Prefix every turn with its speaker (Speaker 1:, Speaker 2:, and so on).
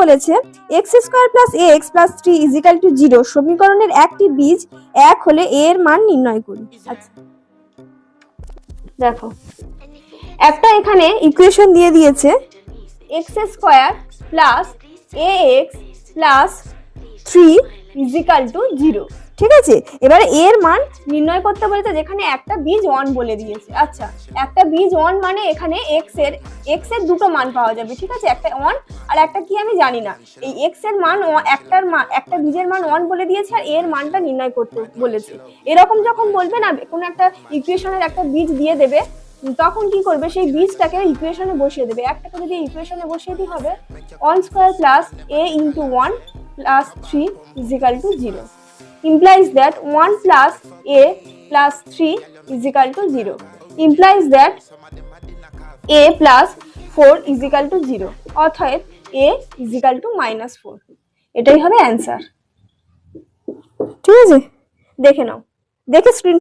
Speaker 1: বলেছে x square plus এ x plus 3 is equal two 0 সমীকরণের একটি বীজ 1 হলে এ এর মান নির্ণয় করি। আচ্ছা দেখো একটা এখানে ইকুয়েশন দিয়ে দিয়েছে এক্স স্কোয়ার প্লাস এ এক্স প্লাস 3 ইজিক্যাল টু 0। ঠিক আছে, এবারে এর মান নির্ণয় করতে বলেছে যেখানে একটা বীজ 1 বলে দিয়েছে। আচ্ছা একটা বীজ 1 মানে এখানে x এর দুটো মান পাওয়া যাবে। ঠিক আছে, একটা 1 আর একটা কি আমি জানি না। এই x এর মান একটা বীজের মান 1 বলে দিয়েছে আর এর মানটা নির্ণয় করতে বলেছে। এরকম যখন বলবে না কোনো একটা ইকুয়েশনের একটা বীজ দিয়ে দেবে তখন কি করবে সেই বীজটাকে ইকুয়েশনে বসিয়ে দেবে। একটাকে যদি ইকুয়েশনে বসিয়ে দিই হবে 1 square plus a into 1 plus 3 is equal to 0 implies that 1 plus a plus 3 is equal to 0 implies that a plus 4 is equal to 0 অতএব a is equal to -4। এটাই হবে অ্যান্সার। ঠিক আছে, দেখে নাও, দেখে স্ক্রিন